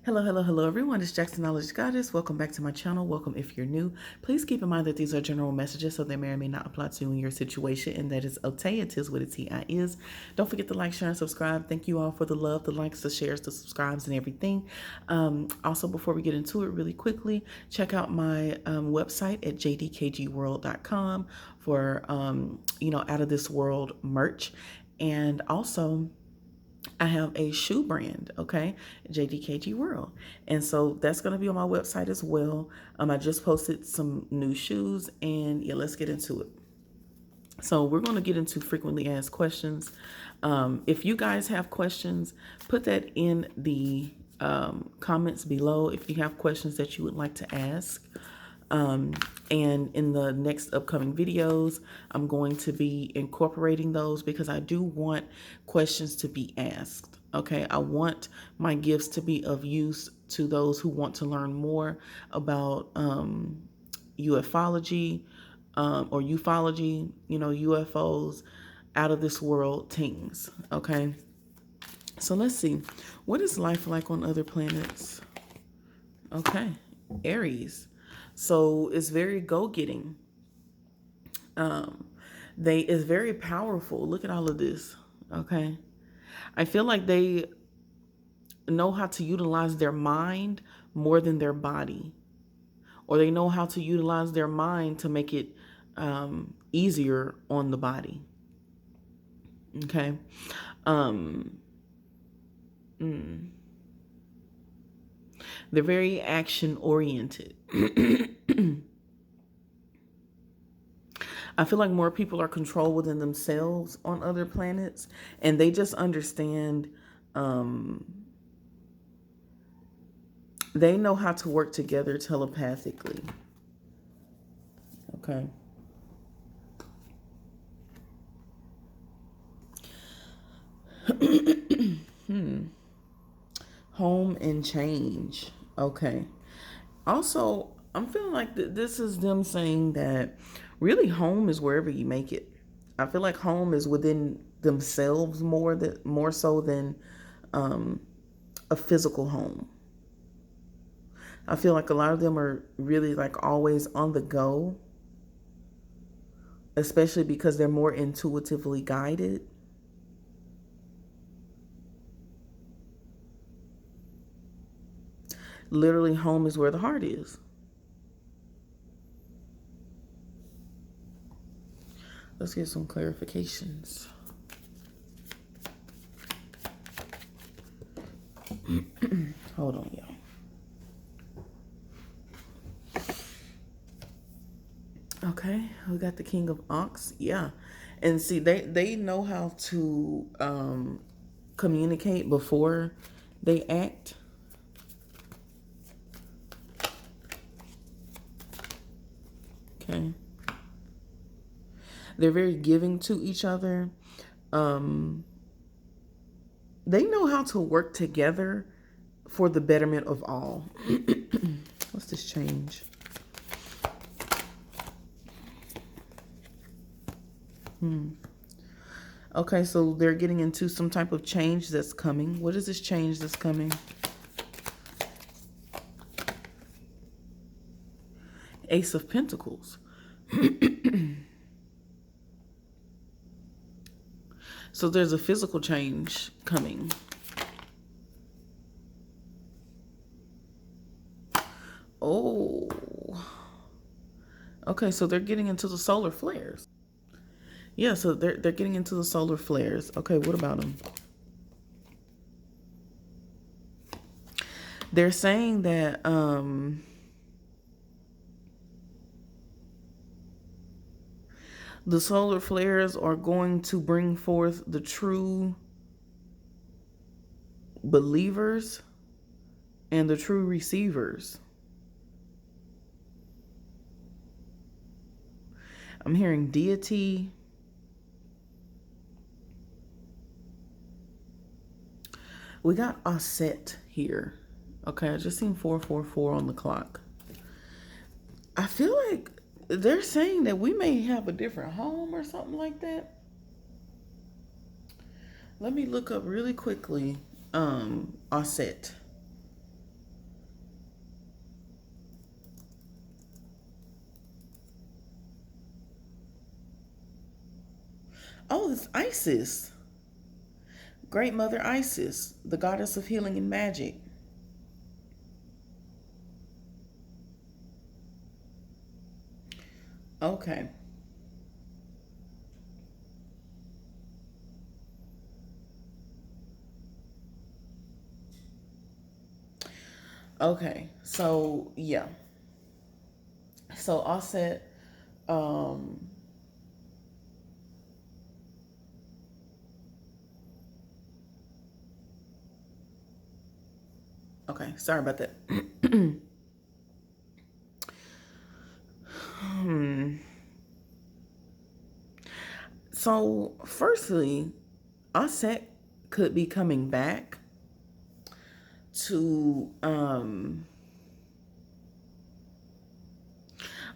Hello, hello, hello, everyone. It's Jackson Knowledge Goddess. Welcome back to my channel. Welcome if you're new. Please keep in mind that these are general messages, so they may or may not apply to you in your situation, and that is okay. It is what a TI is. Don't forget to like, share, and subscribe. Thank you all for the love, the likes, the shares, the subscribes, and everything. Also, before we get into it really quickly, check out my website at jdkgworld.com for, out of this world merch. And also, I have a shoe brand, okay, JDKG World. And so that's going to be on my website as well. I just posted some new shoes, and yeah, let's get into it. So we're going to get into frequently asked questions. If you guys have questions, put that in the comments below if you have questions that you would like to ask. And in the next upcoming videos, I'm going to be incorporating those because I do want questions to be asked. Okay, I want my gifts to be of use to those who want to learn more about ufology or ufology, UFOs, out of this world things. Okay, so let's see. What is life like on other planets? Okay, Aries. So it's very go-getting. It's very powerful. Look at all of this. Okay. I feel like they know how to utilize their mind more than their body, or they know how to utilize their mind to make it easier on the body. Okay. They're very action oriented. I feel like more people are controlled within themselves on other planets, and they just understand. They know how to work together telepathically. Okay. Home and change. Okay. Also, I'm feeling like this is them saying that really home is wherever you make it. I feel like home is within themselves more so than a physical home. I feel like a lot of them are really like always on the go, especially because they're more intuitively guided. Literally, home is where the heart is. Let's get some clarifications. Hold on, y'all. Okay, we got the King of Ox. Yeah. And see, they know how to communicate before they act. Okay. They're very giving to each other. They know how to work together for the betterment of all. What's this change? Okay, so they're getting into some type of change that's coming. What is this change that's coming? Ace of Pentacles. So there's a physical change coming. Oh. Okay, so they're getting into the solar flares. Yeah, so they're getting into the solar flares. Okay, what about them? They're saying that the solar flares are going to bring forth the true believers and the true receivers. I'm hearing deity. We got Aset here. Okay, I just seen 444 on the clock. I feel like they're saying that we may have a different home or something like that. Let me look up really quickly. Aset. Oh, it's Isis. Great Mother Isis, the goddess of healing and magic. Okay. Okay. So yeah. So Offset, um, okay, sorry about that. Hmm. So, firstly, Offset could be coming back to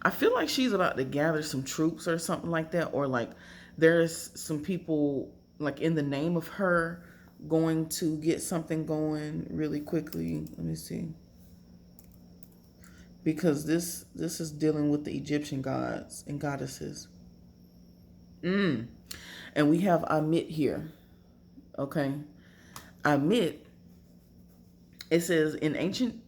I feel like she's about to gather some troops or something like that, or like there's some people like in the name of her going to get something going really quickly. Let me see. Because this is dealing with the Egyptian gods and goddesses. Mm. And we have Amit here. Okay. Amit, it says in ancient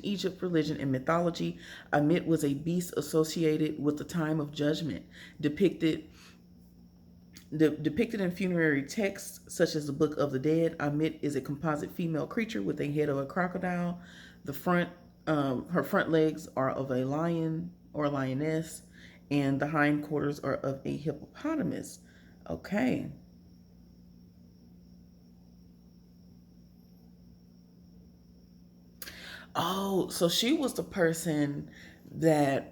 Egypt religion and mythology, Amit was a beast associated with the time of judgment, depicted depicted in funerary texts such as the Book of the Dead. Amit is a composite female creature with a head of a crocodile. The front, her front legs are of a lion or lioness, and the hindquarters are of a hippopotamus. Okay. Oh, so she was the person that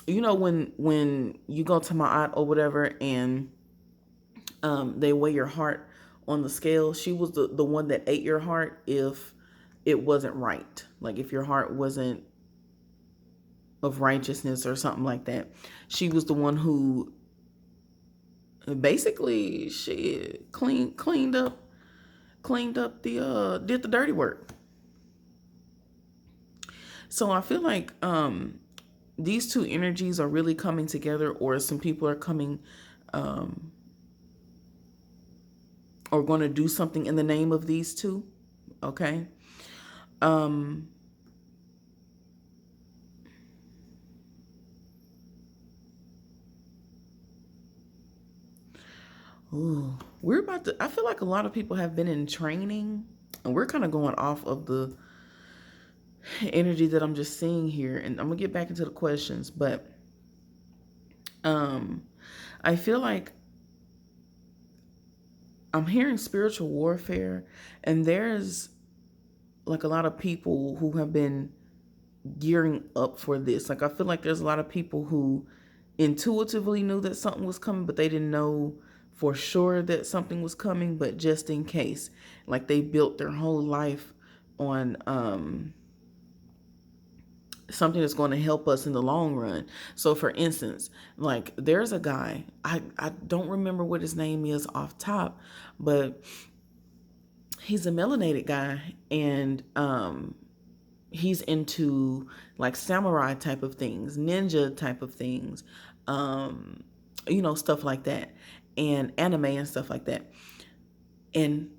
you know when you go to my aunt or whatever and they weigh your heart on the scale. She was the one that ate your heart if it wasn't right. Like if your heart wasn't of righteousness or something like that. She was the one who basically she cleaned up the did the dirty work. So I feel like these two energies are really coming together, or some people are coming um, or going to do something in the name of these two. Okay. Um, ooh, we're about to. I feel like a lot of people have been in training, and we're kind of going off of the energy that I'm just seeing here, and I'm gonna get back into the questions, but um, I feel like I'm hearing spiritual warfare, and there's like a lot of people who have been gearing up for this. Like I feel like there's a lot of people who intuitively knew that something was coming, but they didn't know for sure that something was coming, but just in case. Like they built their whole life on something that's going to help us in the long run. So for instance, like there's a guy, I don't remember what his name is off top, but he's a melanated guy, and he's into like samurai type of things, ninja type of things, um, stuff like that, and anime and stuff like that. And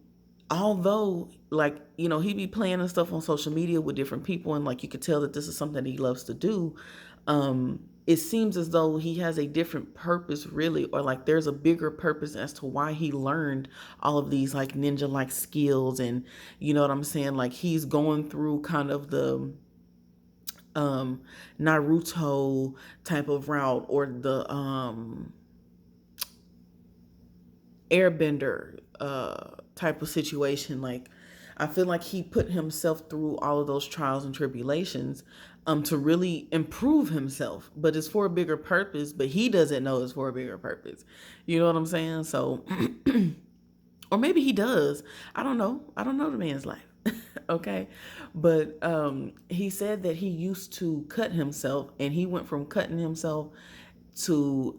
although, like, he be playing and stuff on social media with different people, and like you could tell that this is something that he loves to do, it seems as though he has a different purpose, really, or like there's a bigger purpose as to why he learned all of these like ninja like skills. And you know what I'm saying? Like he's going through kind of the Naruto type of route, or the airbender type of situation. Like I feel like he put himself through all of those trials and tribulations to really improve himself, but it's for a bigger purpose, but he doesn't know it's for a bigger purpose. You know what I'm saying? So or maybe he does. I don't know the man's life. Okay. But he said that he used to cut himself, and he went from cutting himself to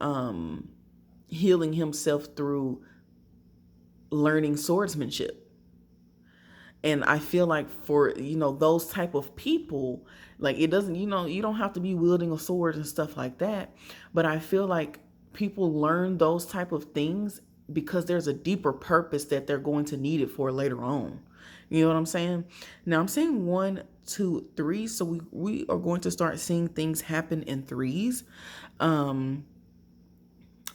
healing himself through learning swordsmanship. And I feel like for those type of people, like it doesn't, you don't have to be wielding a sword and stuff like that, but I feel like people learn those type of things because there's a deeper purpose that they're going to need it for later on. You know what I'm saying? Now I'm saying 1, 2, 3. So we are going to start seeing things happen in threes.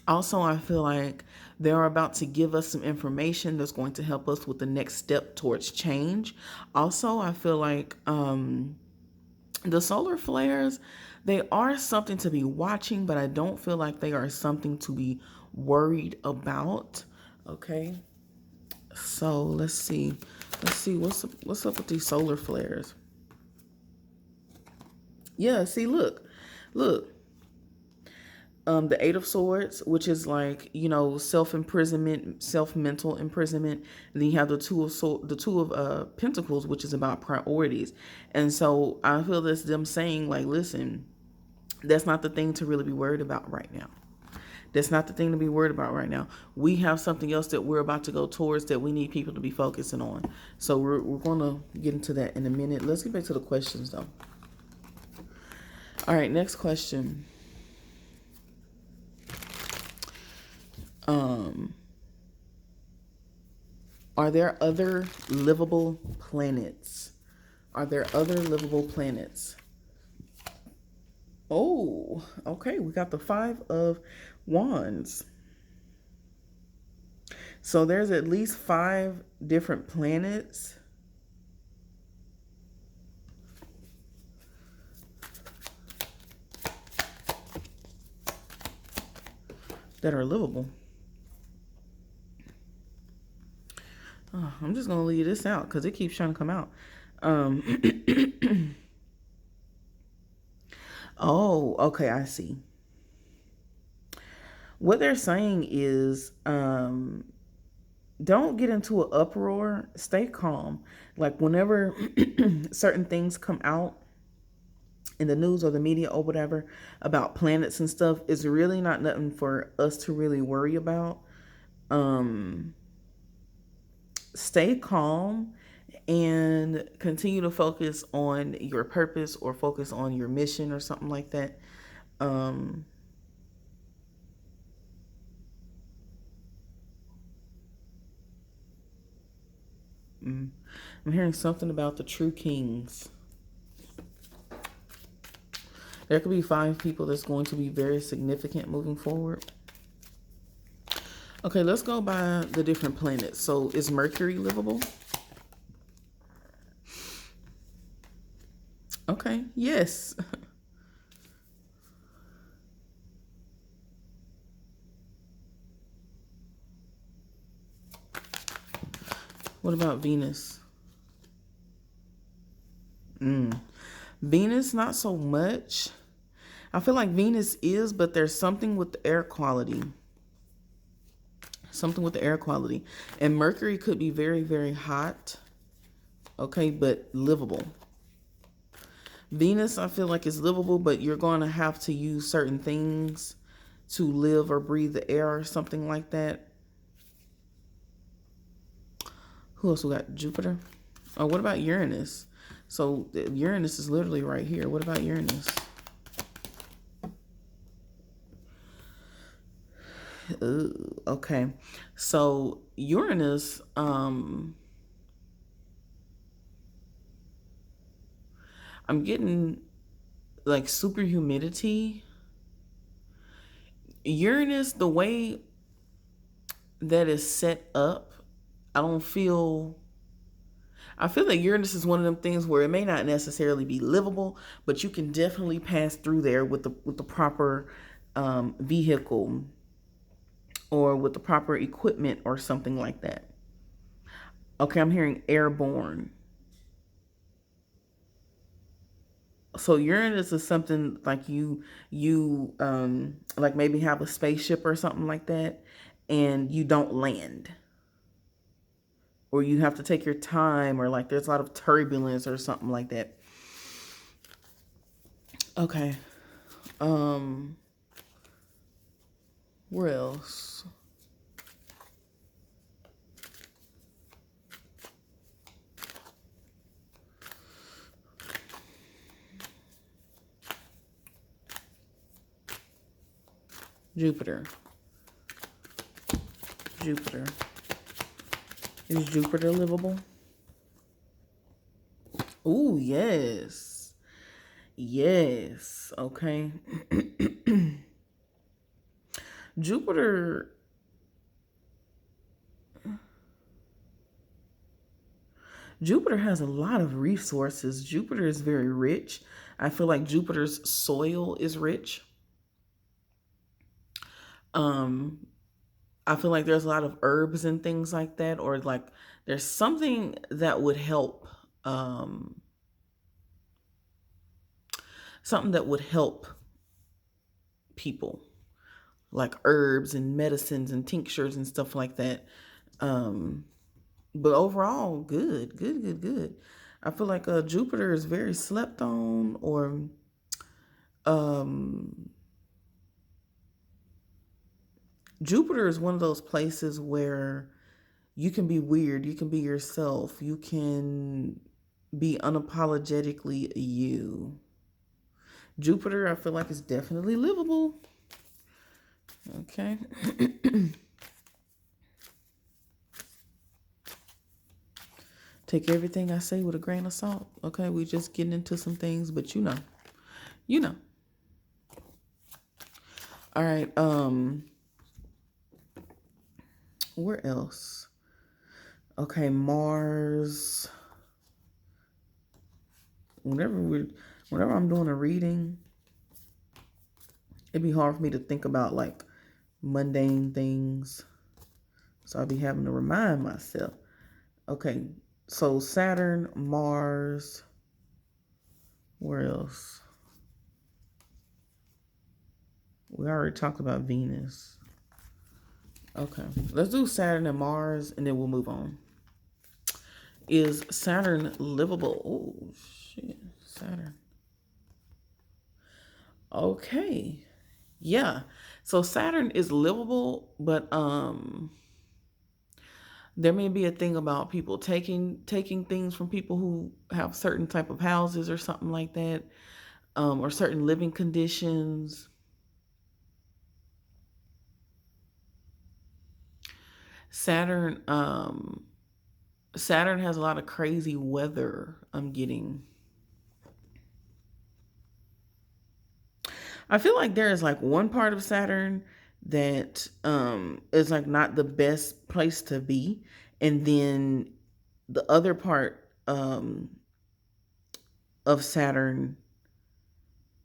Also, I feel like they're about to give us some information that's going to help us with the next step towards change. Also, I feel like the solar flares, they are something to be watching, but I don't feel like they are something to be worried about. Okay, so let's see what's up with these solar flares. Yeah, see, look. The Eight of Swords, which is like, you know, self-imprisonment, self-mental imprisonment. And then you have the Two of Pentacles, which is about priorities. And so I feel that's them saying, like, listen, that's not the thing to really be worried about right now. That's not the thing to be worried about right now. We have something else that we're about to go towards that we need people to be focusing on. So we're going to get into that in a minute. Let's get back to the questions, though. All right, next question. Are there other livable planets? Are there other livable planets? Oh, okay. We got the 5 of Wands. So there's at least 5 different planets that are livable. Oh, I'm just going to leave this out because it keeps trying to come out. Oh, okay, I see. What they're saying is don't get into an uproar. Stay calm. Like whenever certain things come out in the news or the media or whatever about planets and stuff, it's really not nothing for us to really worry about. Stay calm and continue to focus on your purpose or focus on your mission or something like that. I'm hearing something about the true kings. There could be 5 people that's going to be very significant moving forward. Okay, let's go by the different planets. So is Mercury livable? Okay, yes. What about Venus? Venus, not so much. I feel like Venus is, but there's something with the air quality. Something with the air quality. And Mercury could be very, very hot. Okay, but livable. Venus, I feel like is livable, but you're going to have to use certain things to live or breathe the air or something like that. Who else we got? Jupiter. Oh, what about Uranus? So Uranus is literally right here. What about Uranus? Ooh, okay. So Uranus, I'm getting like super humidity. Uranus, the way that is set up, I feel like Uranus is one of them things where it may not necessarily be livable, but you can definitely pass through there with the proper vehicle or with the proper equipment or something like that. Okay, I'm hearing airborne. So Uranus is something like you like maybe have a spaceship or something like that and you don't land. Or you have to take your time, or like there's a lot of turbulence or something like that. Okay. Where else? Jupiter. Jupiter? Is Jupiter livable? Ooh, yes. Yes. Okay. Jupiter Jupiter has a lot of resources. Jupiter is very rich. I feel like Jupiter's soil is rich. Um, I feel like there's a lot of herbs and things like that, or like there's something that would help, um, something that would help people, like herbs and medicines and tinctures and stuff like that. Um, but overall, good, good, good, good. I feel like Jupiter is very slept on, or um, Jupiter is one of those places where you can be weird, you can be yourself, you can be unapologetically you. Jupiter, I feel like, is definitely livable. Okay. Take everything I say with a grain of salt. Okay, we just getting into some things, but you know. You know. All right, where else? Okay, Mars. Whenever I'm doing a reading, it'd be hard for me to think about like mundane things. So I'll be having to remind myself. Okay, so Saturn, Mars, where else? We already talked about Venus. Okay, let's do Saturn and Mars, and then we'll move on. Is Saturn livable? Oh, shit. Saturn. Okay. Yeah. So Saturn is livable, but there may be a thing about people taking things from people who have certain type of houses or something like that, or certain living conditions. Saturn Saturn has a lot of crazy weather. I'm getting. I feel like there is like one part of Saturn that is like not the best place to be, and then the other part of Saturn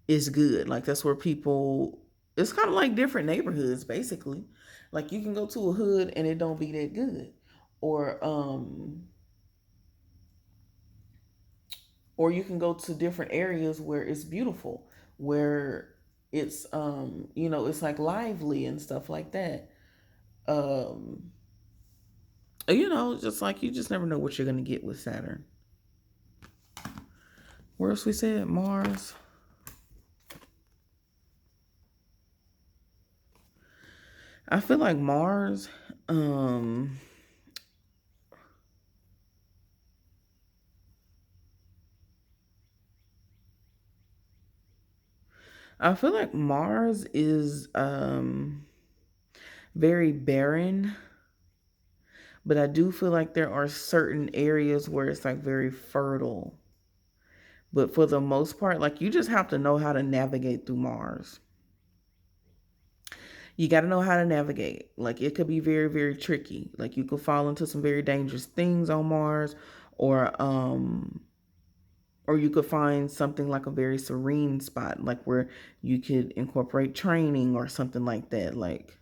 is good. Like that's where people. It's kind of like different neighborhoods, basically. Like you can go to a hood and it don't be that good, or or you can go to different areas where it's beautiful, where it's it's like lively and stuff like that. um just like you just never know what you're gonna get with Saturn. Where else we said Mars? I feel like Mars, I feel like Mars is very barren, but I do feel like there are certain areas where it's like very fertile. But for the most part, like you just have to know how to navigate through Mars. You got to know how to navigate. Like it could be very, very tricky. Like you could fall into some very dangerous things on Mars, or or you could find something like a very serene spot, like where you could incorporate training or something like that. Like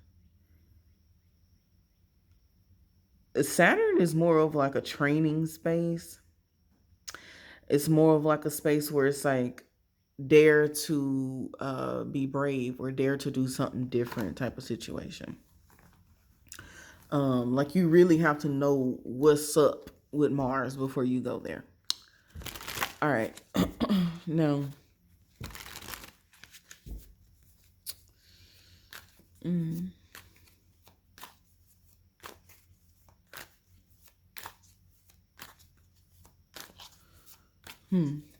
Saturn is more of like a training space. It's more of like a space where it's like dare to be brave or dare to do something different type of situation. Like you really have to know what's up with Mars before you go there. All right. Now, mm,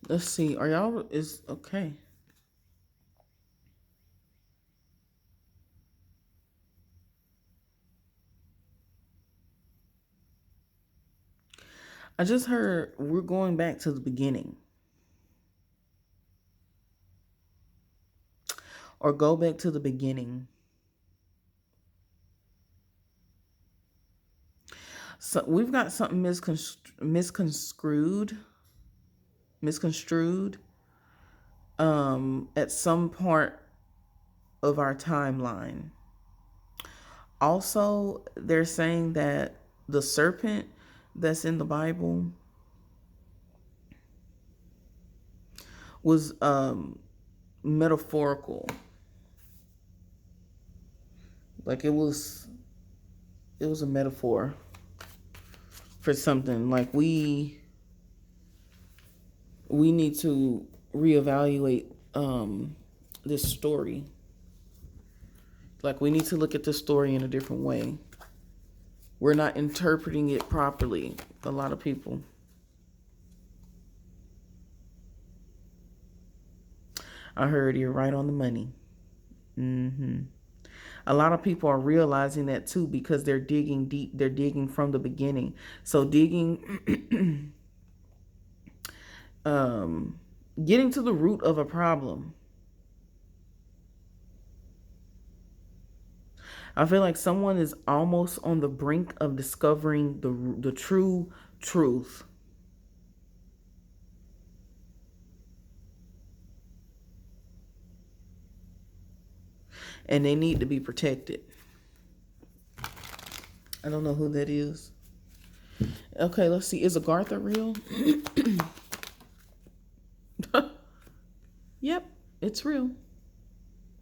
let's see. Are y'all is okay? I just heard we're going back to the beginning. Or go back to the beginning. So we've got something misconstrued at some part of our timeline. Also, they're saying that the serpent that's in the Bible was metaphorical. Like it was a metaphor for something. Like we need to reevaluate this story. Like we need to look at this story in a different way. We're not interpreting it properly. A lot of people. I heard you're right on the money. A lot of people are realizing that too, because they're digging deep. They're digging from the beginning. So digging, getting to the root of a problem. I feel like someone is almost on the brink of discovering the true truth. And they need to be protected. I don't know who that is. Okay, let's see. Is Agartha real? Yep, it's real.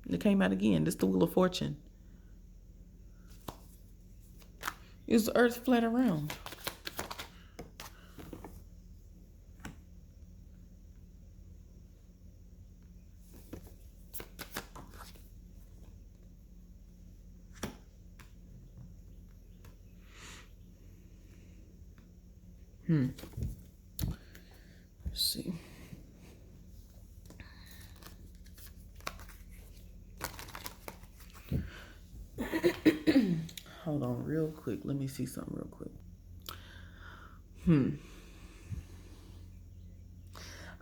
It came out again. This is the Wheel of Fortune. Is the earth flat around? Let's see. Hold on real quick. Let me see something real quick.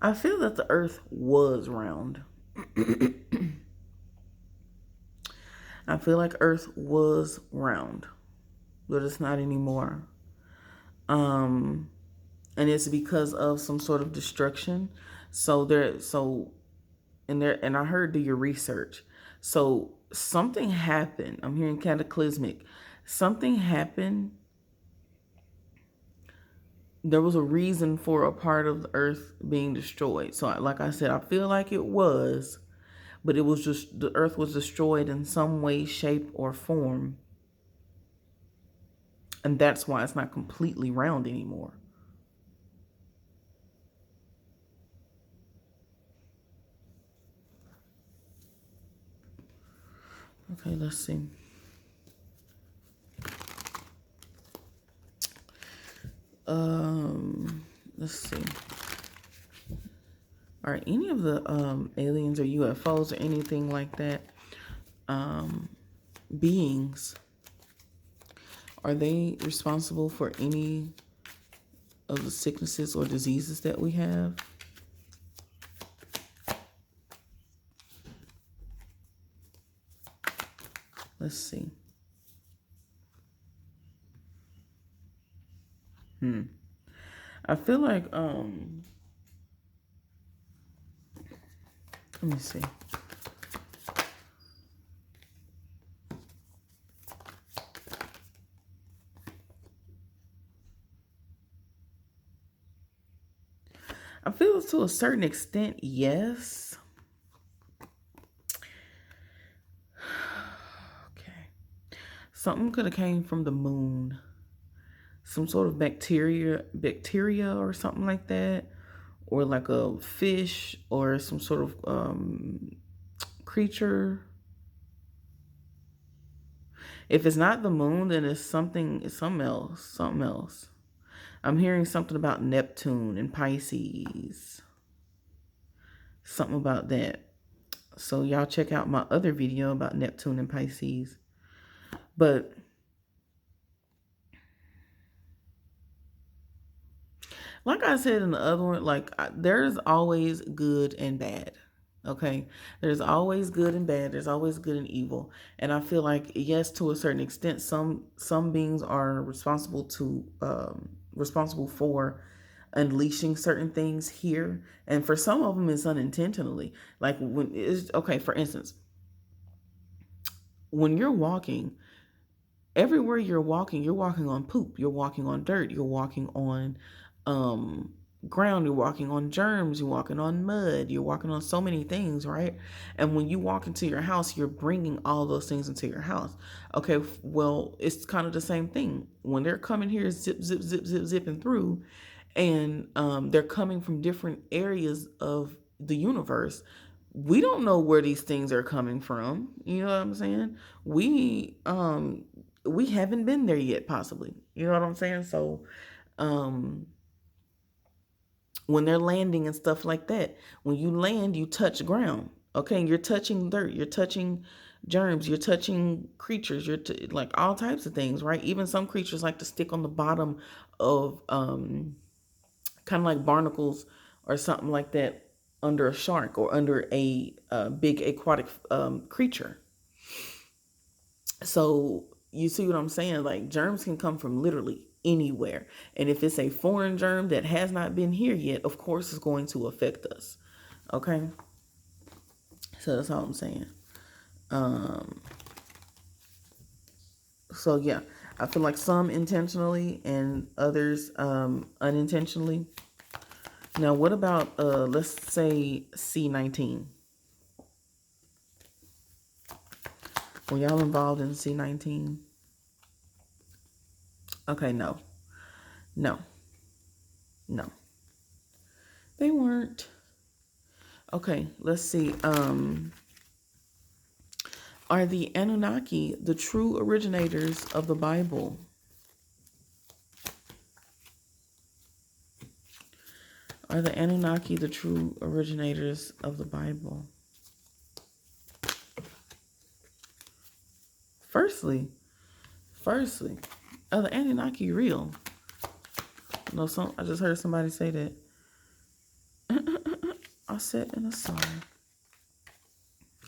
I feel that the earth was round. I feel like earth was round, but it's not anymore. And it's because of some sort of destruction. And I heard do your research. So something happened. I'm hearing cataclysmic. Something happened. There was a reason for a part of the earth being destroyed. So like I said, I feel like it was, but it was just the earth was destroyed in some way, shape, or form. And that's why it's not completely round anymore. Okay, let's see. Let's see. Are any of the aliens or UFOs or anything like that beings, are they responsible for any of the sicknesses or diseases that we have? Let's see. I feel like let me see. I feel to a certain extent, yes. Okay. Something could have came from the moon. Some sort of bacteria or something like that. Or like a fish or some sort of creature. If it's not the moon, then it's something else. I'm hearing something about Neptune and Pisces. Something about that. So y'all check out my other video about Neptune and Pisces. But like I said in the other one, like there's always good and bad. Okay, there's always good and bad. There's always good and evil, and I feel like yes, to a certain extent, some beings are responsible for unleashing certain things here, and for some of them, it's unintentionally. Like when it's okay, for instance, when you're walking, everywhere you're walking on poop, you're walking on dirt, you're walking on um ground, you're walking on germs, you're walking on mud, you're walking on so many things, right? And when you walk into your house, you're bringing all those things into your house. Okay, well, it's kind of the same thing when they're coming here, zip zip zip zip zipping through, and they're coming from different areas of the universe. We don't know where these things are coming from. You know what I'm saying? We haven't been there yet, possibly. You know what I'm saying? So um when they're landing and stuff like that, when you land, you touch ground. Okay, you're touching dirt, you're touching germs, you're touching creatures, like all types of things, right? Even some creatures like to stick on the bottom of kind of like barnacles or something like that under a shark or under a big aquatic creature. So you see what I'm saying? Like germs can come from literally anywhere. And if it's a foreign germ that has not been here yet, of course it's going to affect us. Okay? So that's all I'm saying. So yeah, I feel like some intentionally and others unintentionally. Now what about let's say C19? Were y'all involved in C19? Okay, no. No. No. They weren't. Okay, let's see. Are the Anunnaki the true originators of the Bible? Are the Anunnaki the true originators of the Bible? Firstly, are the Anunnaki real? No, I just heard somebody say that. I said in a song.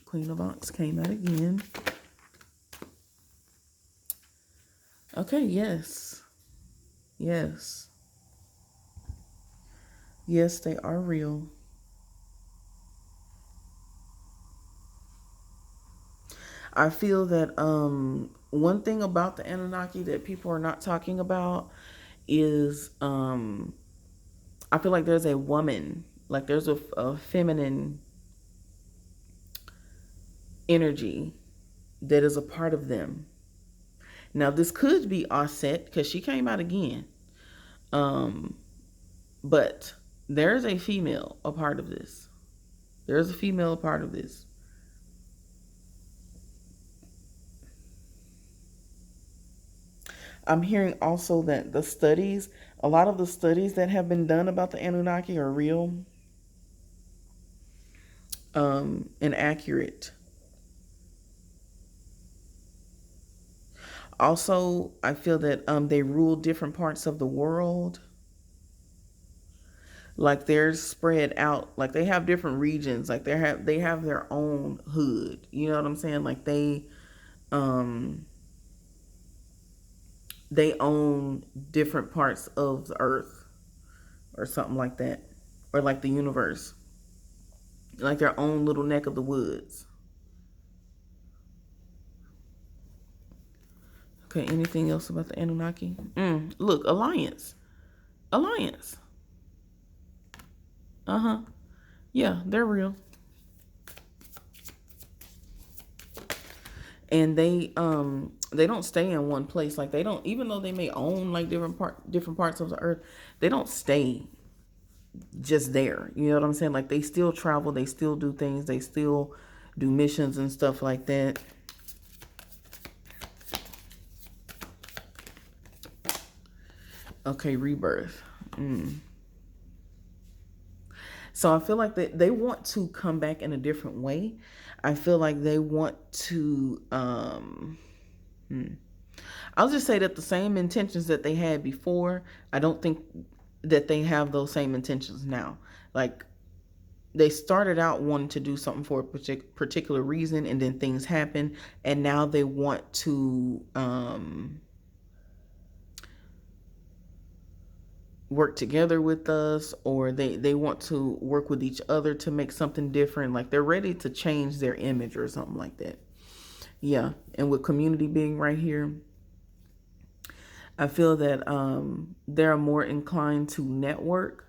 Queen of Ox came out again. Okay, yes. Yes. Yes, they are real. I feel that one thing about the Anunnaki that people are not talking about is I feel like there's a woman, like there's a feminine energy that is a part of them. Now this could be Osset because she came out again, but there's a female a part of this. There's a female a part of this. I'm hearing also that a lot of the studies that have been done about the Anunnaki are real and accurate. Also, I feel that they rule different parts of the world. Like they're spread out, like they have different regions. Like they have their own hood. You know what I'm saying? Like they own different parts of the earth or something like that, or like the universe, like their own little neck of the woods. Okay, anything else about the Anunnaki? Look, alliance. Uh-huh. Yeah, they're real. And they don't stay in one place. Like they don't, even though they may own like different parts of the earth, they don't stay just there. You know what I'm saying? Like they still travel, they still do things, they still do missions and stuff like that. Okay, rebirth. So I feel like they want to come back in a different way. I feel like they want to I'll just say that the same intentions that they had before, I don't think that they have those same intentions now. Like, they started out wanting to do something for a particular reason, and then things happen, and now they want to work together with us, or they want to work with each other to make something different. Like, they're ready to change their image or something like that. Yeah. And with community being right here, I feel that they're more inclined to network.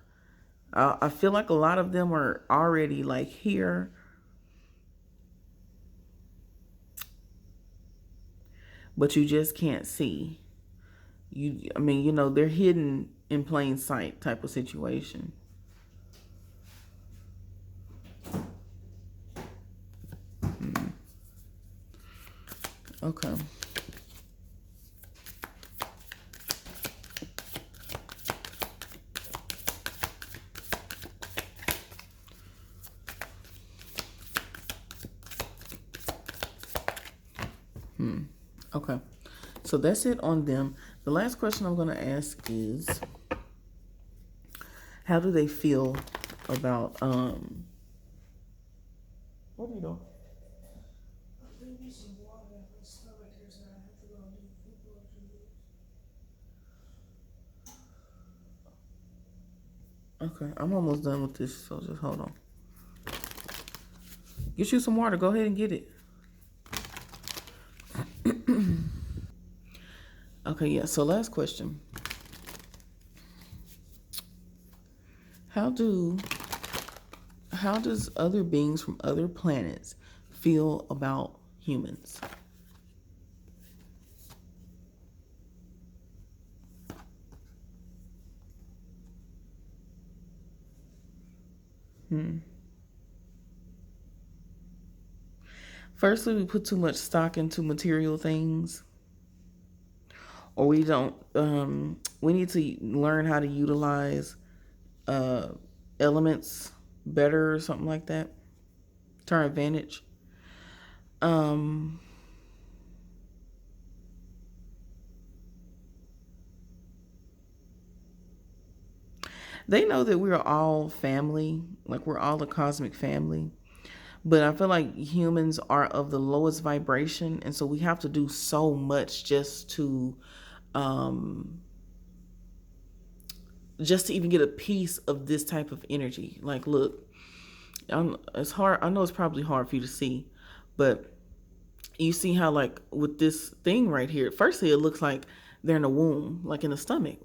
I feel like a lot of them are already like here, but you just can't see. I mean, they're hidden in plain sight type of situation. Okay. Okay. So that's it on them. The last question I'm going to ask is, how do they feel about what are you doing? Okay, I'm almost done with this, so just hold on. Get you some water. Go ahead and get it. Okay, yeah. So last question. How does other beings from other planets feel about humans? Firstly, we put too much stock into material things, or we don't. We need to learn how to utilize elements better, or something like that, to our advantage. They know that we're all family, like we're all a cosmic family. But I feel like humans are of the lowest vibration, and so we have to do so much um, just to even get a piece of this type of energy. Like, look, it's hard. I know it's probably hard for you to see, but you see how, like, with this thing right here, firstly, it looks like they're in a womb, like in the stomach.